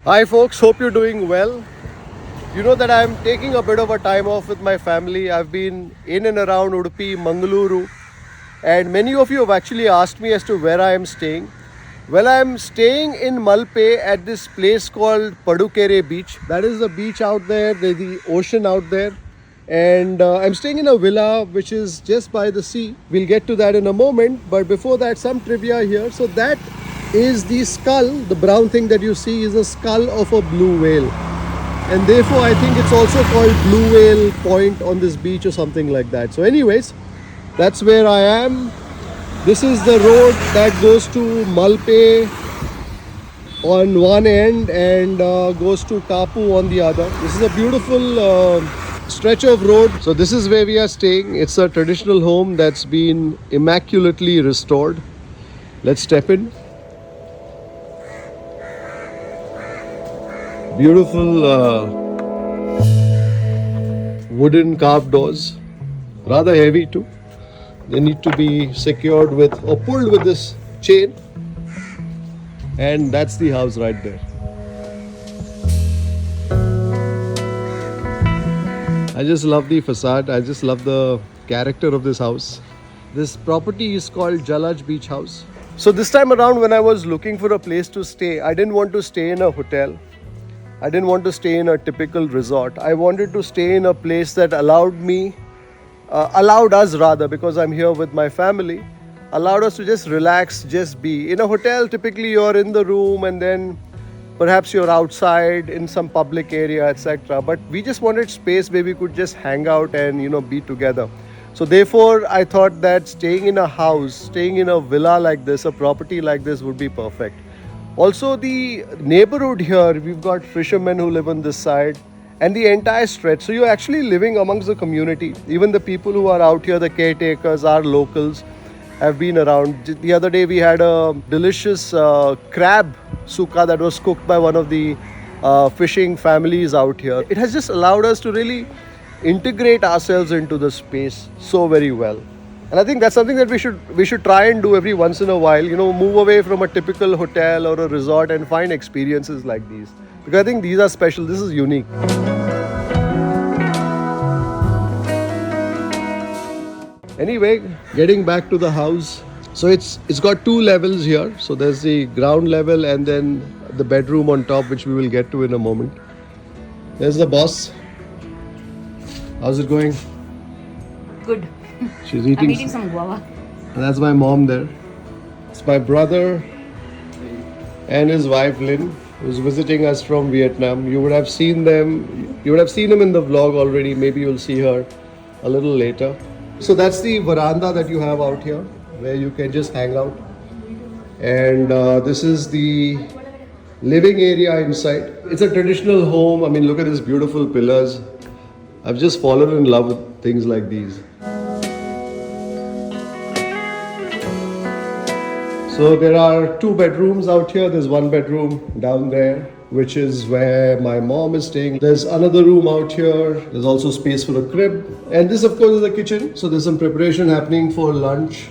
Hi folks, hope you're doing well. You know that I'm taking a bit of a time off with my family. I've been in and around Udupi, Mangalore, and many of you have actually asked me as to where I am staying. Well, I'm staying in Malpe at this place called Padukere Beach. That is the beach out there, there's the ocean out there. And I'm staying in a villa which is just by the sea. We'll get to that in a moment, but before that, some trivia here. So that is the skull. The brown thing that you see is the skull of a blue whale, and therefore I think it's also called Blue Whale Point on this beach or something like that. So anyways, that's where I am. This is the road that goes to Malpe on one end and goes to Kapu on the other. This is a beautiful stretch of road. So this is where we are staying. It's a traditional home that's been immaculately restored. Let's step in. Beautiful wooden carved doors, rather heavy too. They need to be secured with or pulled with this chain, and that's the house right there. I just love the facade. I just love the character of this house. This property is called Jalaj Beach House. So this time around, when I was looking for a place to stay, I didn't want to stay in a hotel. I didn't want to stay in a typical resort. I wanted to stay in a place that allowed us rather, because I'm here with my family, allowed us to just relax, just be. In a hotel, typically you're in the room and then perhaps you're outside in some public area, etc. But we just wanted space where we could just hang out and, be together. So therefore, I thought that staying in a house, staying in a villa like this, a property like this would be perfect. Also, the neighborhood here, we've got fishermen who live on this side and the entire stretch. So you're actually living amongst the community. Even the people who are out here, the caretakers, our locals, have been around. The other day we had a delicious crab suka that was cooked by one of the fishing families out here. It has just allowed us to really integrate ourselves into the space so very well. And I think that's something that we should try and do every once in a while, move away from a typical hotel or a resort and find experiences like these. Because I think these are special, this is unique. Anyway, getting back to the house. So it's got two levels here. So there's the ground level and then the bedroom on top, which we will get to in a moment. There's the boss. How's it going? Good. She's eating. I'm eating some guava. And that's my mom there. It's my brother and his wife Lynn, who's visiting us from Vietnam. You would have seen them. You would have seen him in the vlog already. Maybe you'll see her a little later. So that's the veranda that you have out here, where you can just hang out. And this is the living area inside. It's a traditional home. I mean, look at these beautiful pillars. I've just fallen in love with things like these. So there are two bedrooms out here. There's one bedroom down there, which is where my mom is staying. There's another room out here. There's also space for a crib. And this, of course, is the kitchen. So there's some preparation happening for lunch.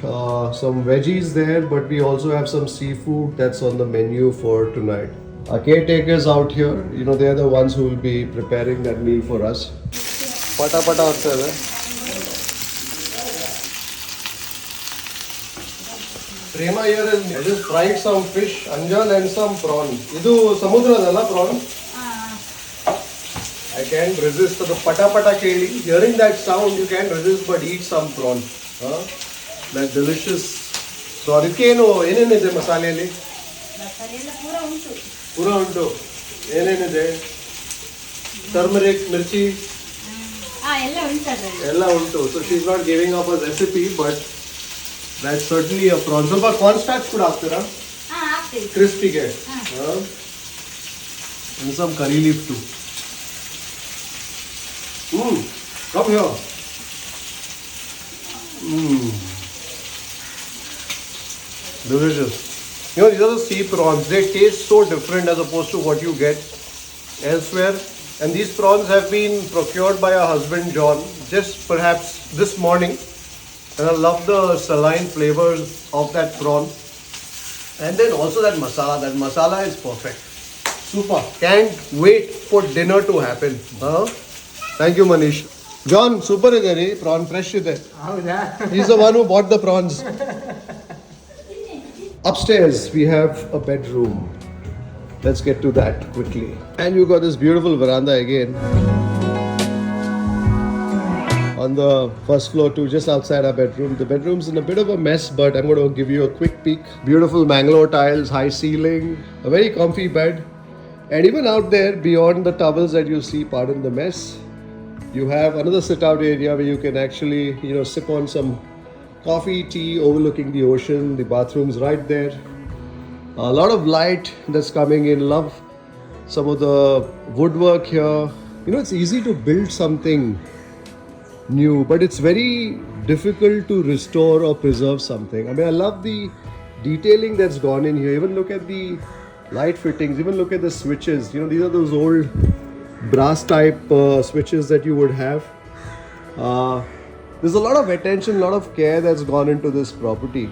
Some veggies there, but we also have some seafood that's on the menu for tonight. Our caretakers out here, they're the ones who will be preparing that meal for us. Pata pata ಆಗ್ತದೆ. Prema here is I just fried some fish, anjan and some prawn. Idu samudradalla prawn. I can't resist the pata pata keli. Hearing that sound, you can't resist but eat some prawn. That delicious. So ಅದಕ್ಕೇನು ಏನೇನಿದೆ ಮಸಾಲೆಯಲ್ಲಿ? ಮಸಾಲೆಲ್ಲ ಪೂರ ಉಂಟು. ಏನೇನಿದೆ? Turmeric, ಮಿರ್ಚಿ. ಎಲ್ಲ ಉಂಟು. So she's not giving up a recipe, but that's certainly a prawn. ಸ್ವಲ್ಪ cornstarch ಕೂಡ ಹಾಕ್ತೀರಾ? ಹಾಕ್ತೀವಿ. Crispy-ಗೆ. And some curry leaf too. Come here. Delicious. These are the sea prawns. They taste so different as opposed to what you get elsewhere. And these prawns have been procured by our husband John just perhaps this morning. And I love the saline flavors of that prawn. And then also that masala is perfect. Super. Can't wait for dinner to happen. Huh? Thank you, Manish. John, super is there, prawn fresh is there. He's the one who bought the prawns. Upstairs, we have a bedroom. Let's get to that quickly. And you got this beautiful veranda again. On the first floor too, just outside our bedroom. The bedroom's in a bit of a mess, but I'm going to give you a quick peek. Beautiful mangalore tiles, high ceiling, a very comfy bed. And even out there, beyond the towels that you see, pardon the mess, you have another sit-out area where you can actually, sip on some coffee, tea, overlooking the ocean. The bathroom's right there. A lot of light that's coming in. Love some of the woodwork here. It's easy to build something new, but it's very difficult to restore or preserve something. I mean, I love the detailing that's gone in here. Even look at the light fittings, even look at the switches. These are those old brass type switches that you would have. There's a lot of attention, a lot of care that's gone into this property.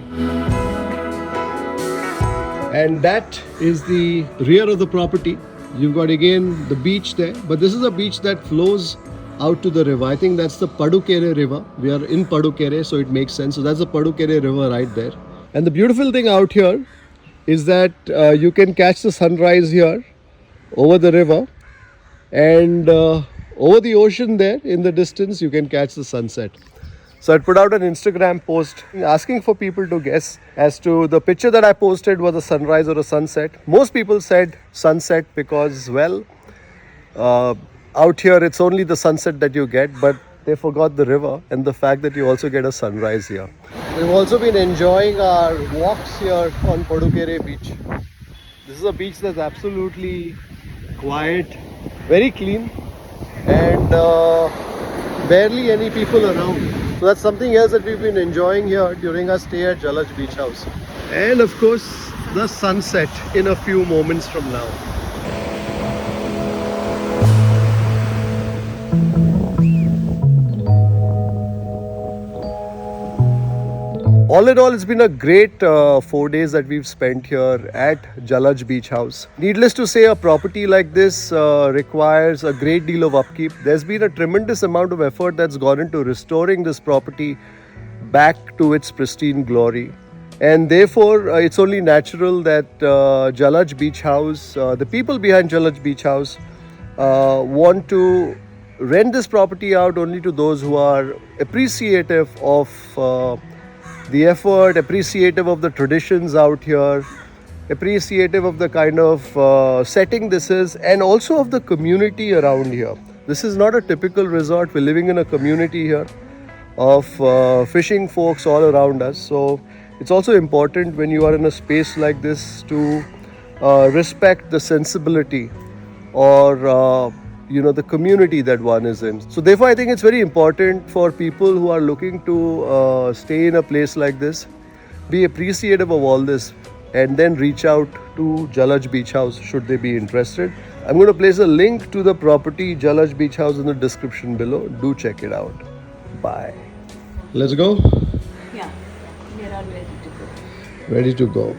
And that is the rear of the property. You've got again the beach there, but this is a beach that flows out to the river. I think that's the Padukere river. We are in Padukere, so it makes sense. So that's the Padukere river right there. And the beautiful thing out here is that you can catch the sunrise here over the river, and over the ocean there in the distance you can catch the sunset. So I put out an Instagram post asking for people to guess as to the picture that I posted was a sunrise or a sunset. Most people said sunset because, well, out here it's only the sunset that you get, but they forgot the river and the fact that you also get a sunrise here. We've also been enjoying our walks here on Padukere beach. This is a beach that's absolutely quiet, very clean, and barely any people around. So that's something else that we've been enjoying here during our stay at Jalaj Beach House. And of course, the sunset in a few moments from now. All in all, it's been a great 4 days that we've spent here at Jalaj Beach House. Needless to say, a property like this requires a great deal of upkeep. There's been a tremendous amount of effort that's gone into restoring this property back to its pristine glory. And therefore, it's only natural that Jalaj Beach House, the people behind Jalaj Beach House, want to rent this property out only to those who are appreciative of the effort, appreciative of the traditions out here, appreciative of the kind of setting this is, and also of the community around here. This is not a typical resort. We're living in a community here of fishing folks all around us. So it's also important when you are in a space like this to respect the sensibility or the community that one is in. So therefore, I think it's very important for people who are looking to stay in a place like this, be appreciative of all this, and then reach out to Jalaj Beach House should they be interested. I'm going to place a link to the property Jalaj Beach House in the description below. Do check it out. Bye. Let's go. Yeah, we are all ready to go. Ready to go.